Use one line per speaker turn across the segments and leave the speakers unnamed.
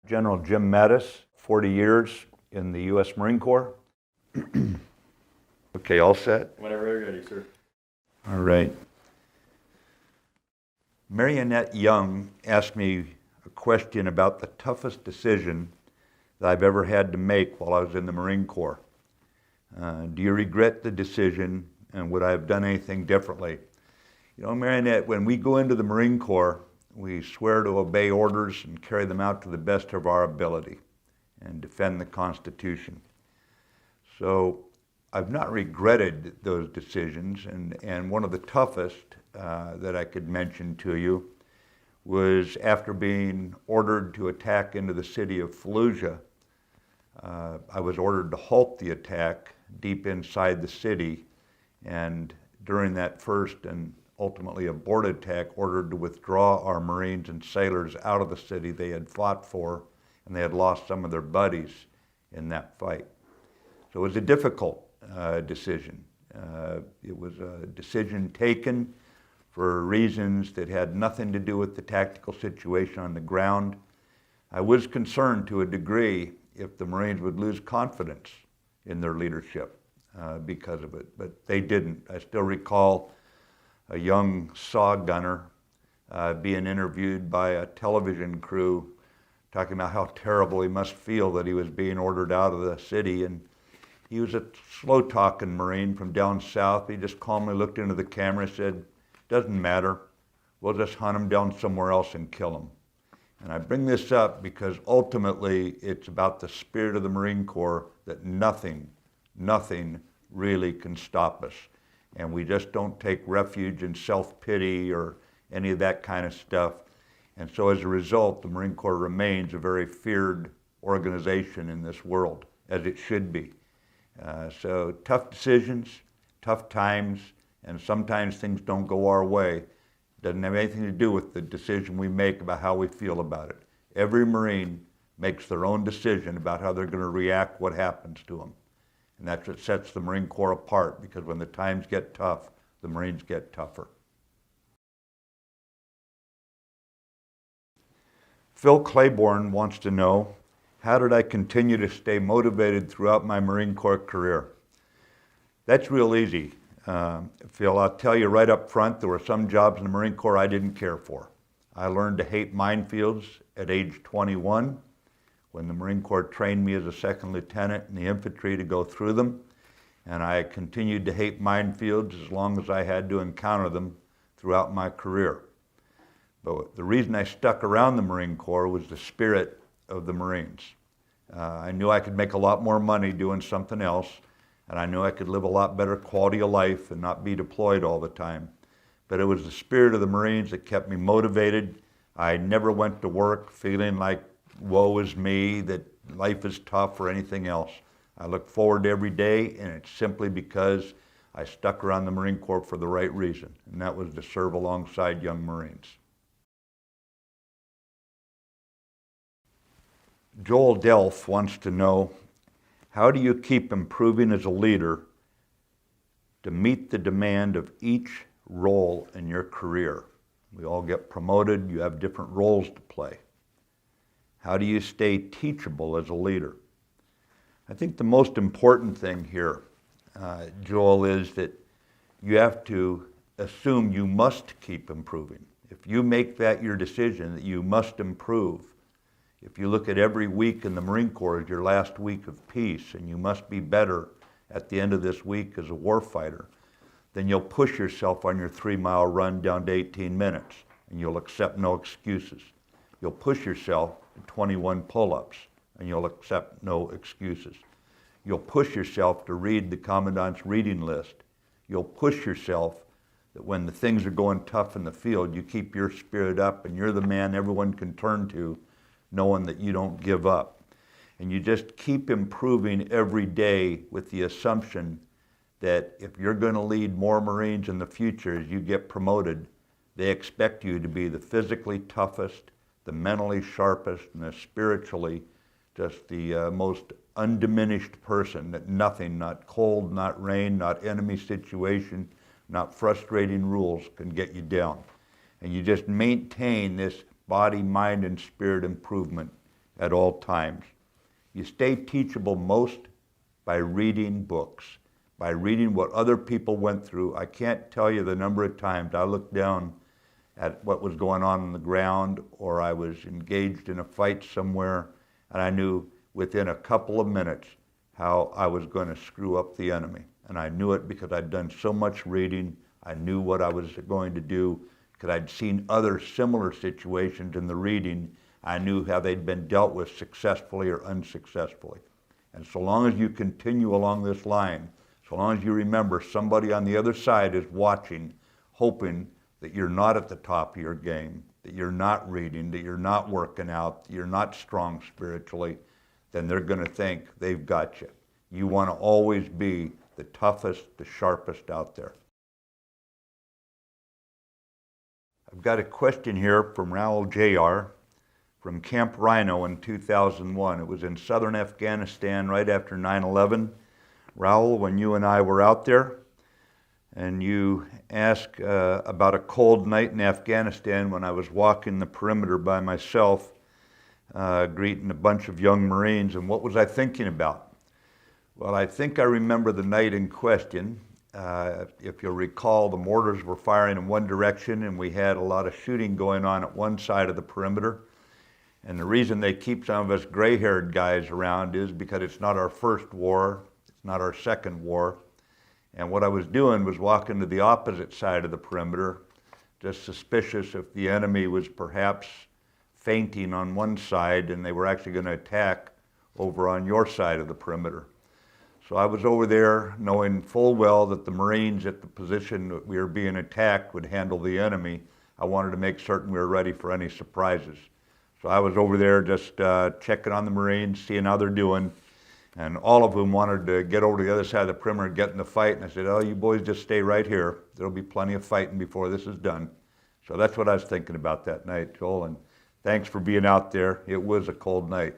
General Jim Mattis, 40 years in the U.S. Marine Corps. Okay, all set?
Whenever you're ready, sir.
All right. Marionette Young asked me a question about the toughest decision that I've ever had to make while I was in the Marine Corps. Do you regret the decision, and would I have done anything differently? You know, Marionette, when we go into the Marine Corps, we swear to obey orders and carry them out to the best of our ability and defend the Constitution. So I've not regretted those decisions, and one of the toughest that I could mention to you was after being ordered to attack into the city of Fallujah. I was ordered to halt the attack deep inside the city, and during that first and ultimately aborted attack, ordered to withdraw our Marines and sailors out of the city they had fought for, and they had lost some of their buddies in that fight. So it was a difficult decision. It was a decision taken for reasons that had nothing to do with the tactical situation on the ground. I was concerned to a degree if the Marines would lose confidence in their leadership because of it, but they didn't. I still recall a young saw gunner being interviewed by a television crew talking about how terrible he must feel that he was being ordered out of the city. And he was a slow-talking Marine from down south. He just calmly looked into the camera and said, "Doesn't matter. We'll just hunt him down somewhere else and kill him." And I bring this up because ultimately it's about the spirit of the Marine Corps that nothing really can stop us. And we just don't take refuge in self-pity or any of that kind of stuff. And so as a result, the Marine Corps remains a very feared organization in this world, as it should be. So tough decisions, tough times, and sometimes things don't go our way. Doesn't have anything to do with the decision we make about how we feel about it. Every Marine makes their own decision about how they're going to react, what happens to them. And that's what sets the Marine Corps apart, because when the times get tough, the Marines get tougher. Phil Claiborne wants to know, how did I continue to stay motivated throughout my Marine Corps career? That's real easy. Phil, I'll tell you right up front, there were some jobs in the Marine Corps I didn't care for. I learned to hate minefields at age 21 when the Marine Corps trained me as a second lieutenant in the infantry to go through them. And I continued to hate minefields as long as I had to encounter them throughout my career. But the reason I stuck around the Marine Corps was the spirit of the Marines. I knew I could make a lot more money doing something else, and I knew I could live a lot better quality of life and not be deployed all the time. But it was the spirit of the Marines that kept me motivated. I never went to work feeling like, woe is me, that life is tough or anything else. I look forward to every day, and it's simply because I stuck around the Marine Corps for the right reason, and that was to serve alongside young Marines. Joel Delph wants to know, how do you keep improving as a leader to meet the demand of each role in your career? We all get promoted, you have different roles to play. How do you stay teachable as a leader? I think the most important thing here, Joel, is that you have to assume you must keep improving. If you make that your decision, that you must improve, if you look at every week in the Marine Corps as your last week of peace, and you must be better at the end of this week as a warfighter, then you'll push yourself on your 3-mile run down to 18 minutes, and you'll accept no excuses. You'll push yourself to 21 pull-ups, and you'll accept no excuses. You'll push yourself to read the Commandant's reading list. You'll push yourself that when the things are going tough in the field, you keep your spirit up, and you're the man everyone can turn to, knowing that you don't give up. And you just keep improving every day with the assumption that if you're going to lead more Marines in the future as you get promoted, they expect you to be the physically toughest, the mentally sharpest, and the spiritually just the most undiminished person, that nothing, not cold, not rain, not enemy situation, not frustrating rules can get you down. And you just maintain this body, mind, and spirit improvement at all times. You stay teachable most by reading books, by reading what other people went through. I can't tell you the number of times I looked down at what was going on the ground, or I was engaged in a fight somewhere, and I knew within a couple of minutes how I was going to screw up the enemy. And I knew it because I'd done so much reading. I knew what I was going to do because I'd seen other similar situations in the reading. I knew how they'd been dealt with successfully or unsuccessfully. And so long as you continue along this line, so long as you remember somebody on the other side is watching, hoping that you're not at the top of your game, that you're not reading, that you're not working out, that you're not strong spiritually, then they're going to think they've got you. You want to always be the toughest, the sharpest out there. I've got a question here from Raoul Jr. from Camp Rhino in 2001. It was in southern Afghanistan right after 9/11. Raoul, when you and I were out there, and you asked about a cold night in Afghanistan when I was walking the perimeter by myself, greeting a bunch of young Marines, and what was I thinking about? Well, I think I remember the night in question. If you'll recall, the mortars were firing in one direction, and we had a lot of shooting going on at one side of the perimeter. And the reason they keep some of us gray-haired guys around is because it's not our first war, it's not our second war. And what I was doing was walking to the opposite side of the perimeter, just suspicious if the enemy was perhaps fainting on one side and they were actually going to attack over on your side of the perimeter. So I was over there knowing full well that the Marines at the position that we were being attacked would handle the enemy. I wanted to make certain we were ready for any surprises. So I was over there just checking on the Marines, seeing how they're doing, and all of them wanted to get over to the other side of the perimeter and get in the fight. And I said, oh, you boys just stay right here. There'll be plenty of fighting before this is done. So that's what I was thinking about that night, Joel, and thanks for being out there. It was a cold night.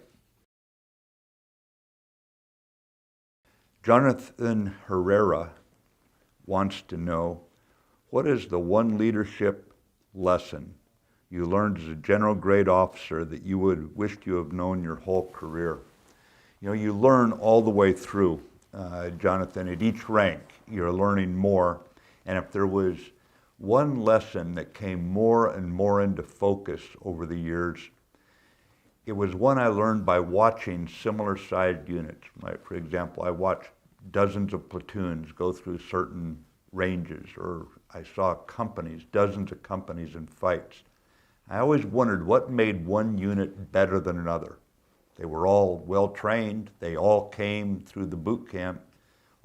Jonathan Herrera wants to know, what is the one leadership lesson you learned as a general grade officer that you would wished you have known your whole career? You know, you learn all the way through, Jonathan, at each rank. You're learning more. And if there was one lesson that came more and more into focus over the years, it was one I learned by watching similar sized units. Like, for example, I watched dozens of platoons go through certain ranges, or I saw companies, dozens of companies in fights. I always wondered what made one unit better than another. They were all well trained. They all came through the boot camp.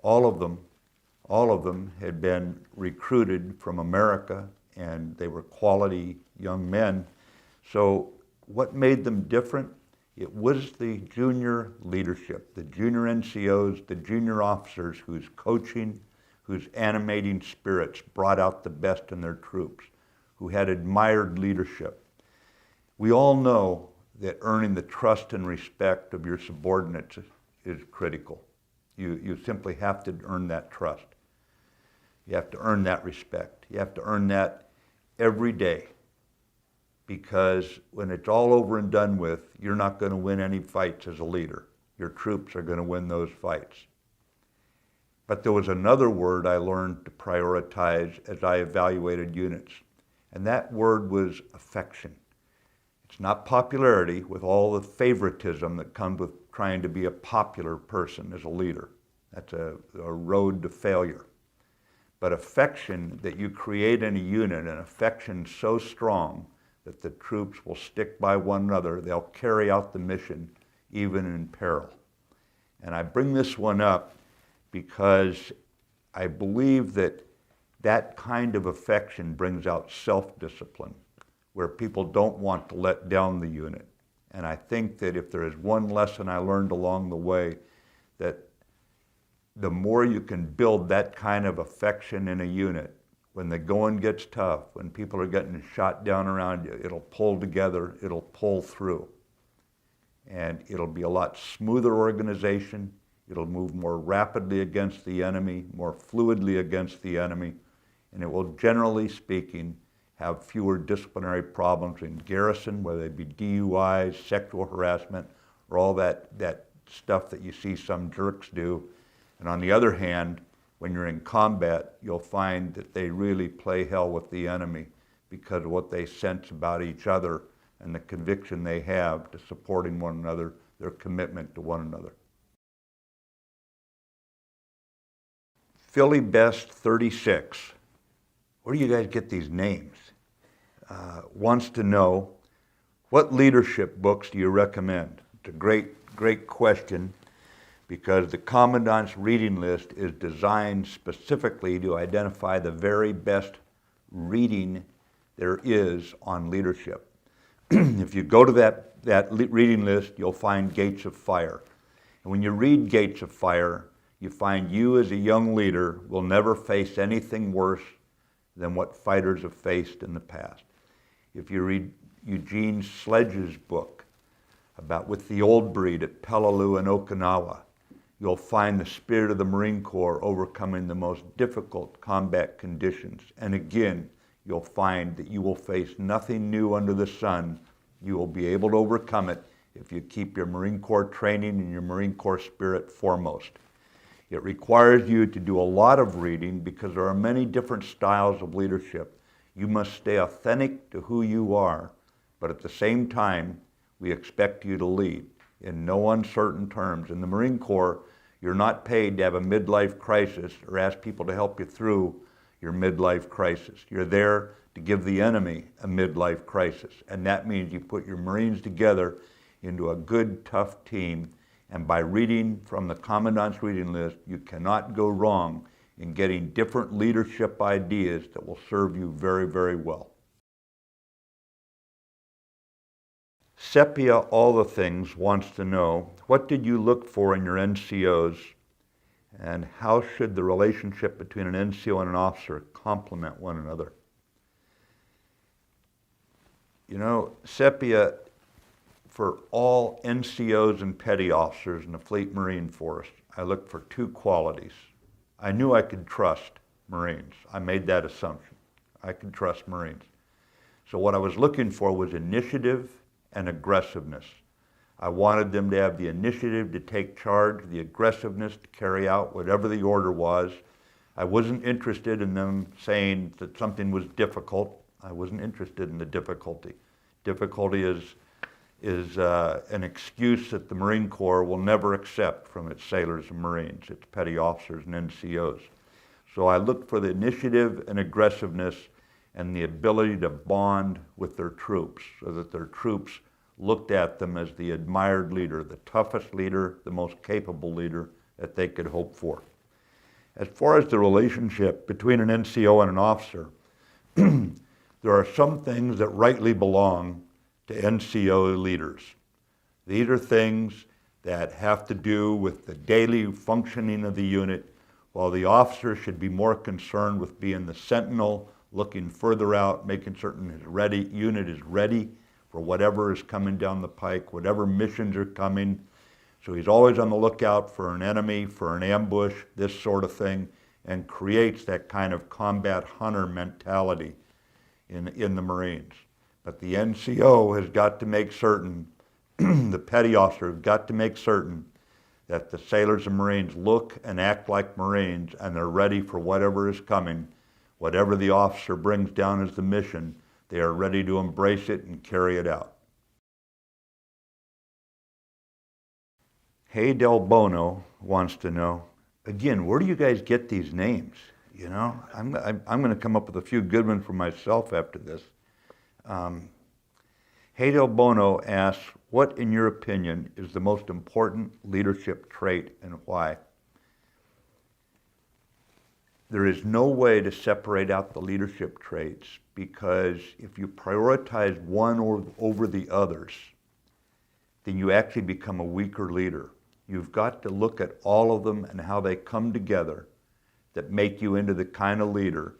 All of them had been recruited from America, and they were quality young men. So what made them different? It was the junior leadership, the junior NCOs, the junior officers whose coaching, whose animating spirits brought out the best in their troops, who had admired leadership. We all know that earning the trust and respect of your subordinates is critical. You simply have to earn that trust. You have to earn that respect. You have to earn that every day, because when it's all over and done with, you're not going to win any fights as a leader. Your troops are going to win those fights. But there was another word I learned to prioritize as I evaluated units, and that word was affection. It's not popularity with all the favoritism that comes with trying to be a popular person as a leader. That's a road to failure. But affection that you create in a unit, an affection so strong that the troops will stick by one another, they'll carry out the mission even in peril. And I bring this one up because I believe that that kind of affection brings out self-discipline, where people don't want to let down the unit. And I think that if there is one lesson I learned along the way, that the more you can build that kind of affection in a unit, when the going gets tough, when people are getting shot down around you, it'll pull together, it'll pull through. And it'll be a lot smoother organization. It'll move more rapidly against the enemy, more fluidly against the enemy, and it will, generally speaking, have fewer disciplinary problems in garrison, whether they be DUIs, sexual harassment, or all that stuff that you see some jerks do. And on the other hand, when you're in combat, you'll find that they really play hell with the enemy because of what they sense about each other and the conviction they have to supporting one another, their commitment to one another. Philly Best 36, where do you guys get these names? Wants to know, what leadership books do you recommend? It's a great question, because the Commandant's reading list is designed specifically to identify the very best reading there is on leadership. If you go to that reading list, you'll find Gates of Fire. And when you read Gates of Fire, you find you as a young leader will never face anything worse than what fighters have faced in the past. If you read Eugene Sledge's book about with the old breed at Peleliu and Okinawa, you'll find the spirit of the Marine Corps overcoming the most difficult combat conditions. And again, you'll find that you will face nothing new under the sun. You will be able to overcome it if you keep your Marine Corps training and your Marine Corps spirit foremost. It requires you to do a lot of reading because there are many different styles of leadership. You must stay authentic to who you are, but at the same time, we expect you to lead in no uncertain terms. In the Marine Corps, you're not paid to have a midlife crisis or ask people to help you through your midlife crisis. You're there to give the enemy a midlife crisis, and that means you put your Marines together into a good, tough team. And by reading from the Commandant's reading list, you cannot go wrong in getting different leadership ideas that will serve you very, very well. Sepia All the Things wants to know, what did you look for in your NCOs, and how should the relationship between an NCO and an officer complement one another? You know, Sepia, for all NCOs and petty officers in the Fleet Marine Force, I looked for two qualities. I knew I could trust Marines. I made that assumption. I could trust Marines. So what I was looking for was initiative and aggressiveness. I wanted them to have the initiative to take charge, the aggressiveness to carry out whatever the order was. I wasn't interested in them saying that something was difficult. I wasn't interested in the difficulty. Difficulty is an excuse that the Marine Corps will never accept from its sailors and Marines, its petty officers and NCOs. So I looked for the initiative and aggressiveness and the ability to bond with their troops so that their troops looked at them as the admired leader, the toughest leader, the most capable leader that they could hope for. As far as the relationship between an NCO and an officer, there are some things that rightly belong to NCO leaders. These are things that have to do with the daily functioning of the unit, while the officer should be more concerned with being the sentinel, looking further out, making certain his unit is ready for whatever is coming down the pike, whatever missions are coming. So he's always on the lookout for an enemy, for an ambush, this sort of thing, and creates that kind of combat hunter mentality in the Marines. But the NCO has got to make certain, the petty officer has got to make certain that the sailors and Marines look and act like Marines and they're ready for whatever is coming. Whatever the officer brings down as the mission, they are ready to embrace it and carry it out. Hey Del Bono wants to know, again, where do you guys get these names? You know, I'm going to come up with a few good ones for myself after this. Hey Del Bono asks, what in your opinion is the most important leadership trait and why? There is no way to separate out the leadership traits, because if you prioritize one over the others, then you actually become a weaker leader. You've got to look at all of them and how they come together that make you into the kind of leader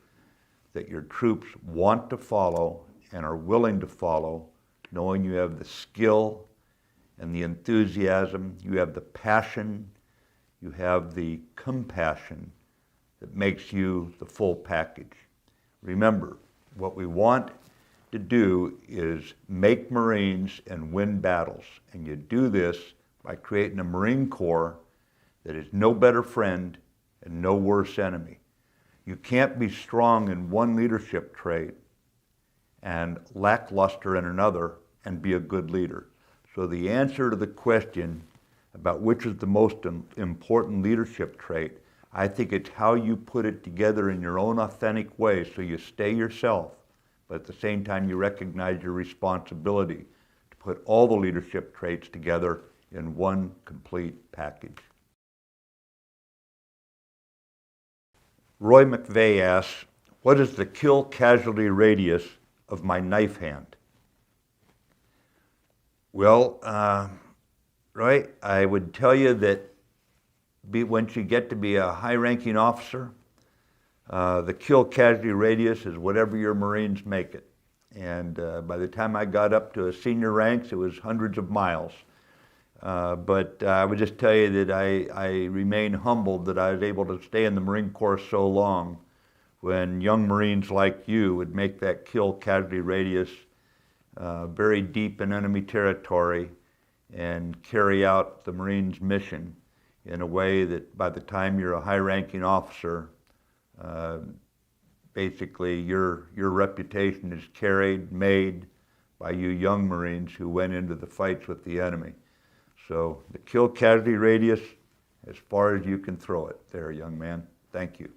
that your troops want to follow and are willing to follow, knowing you have the skill and the enthusiasm, you have the passion, you have the compassion that makes you the full package. Remember, What we want to do is make Marines and win battles. And you do this by creating a Marine Corps that is no better friend and no worse enemy. You can't be strong in one leadership trait and lackluster in another and be a good leader. So the answer to the question about which is the most important leadership trait, I think it's how you put it together in your own authentic way so you stay yourself, but at the same time you recognize your responsibility to put all the leadership traits together in one complete package. Roy McVeigh asks, what is the kill casualty radius of my knife hand? Well, Roy, I would tell you that once you get to be a high-ranking officer, the kill casualty radius is whatever your Marines make it. And by the time I got up to senior ranks, it was hundreds of miles. But I would just tell you that I remain humbled that I was able to stay in the Marine Corps so long when young Marines like you would make that kill casualty radius very deep in enemy territory and carry out the Marines' mission in a way that by the time you're a high-ranking officer, basically your reputation is carried, made by you young Marines who went into the fights with the enemy. So the kill casualty radius, as far as you can throw it there, young man. Thank you.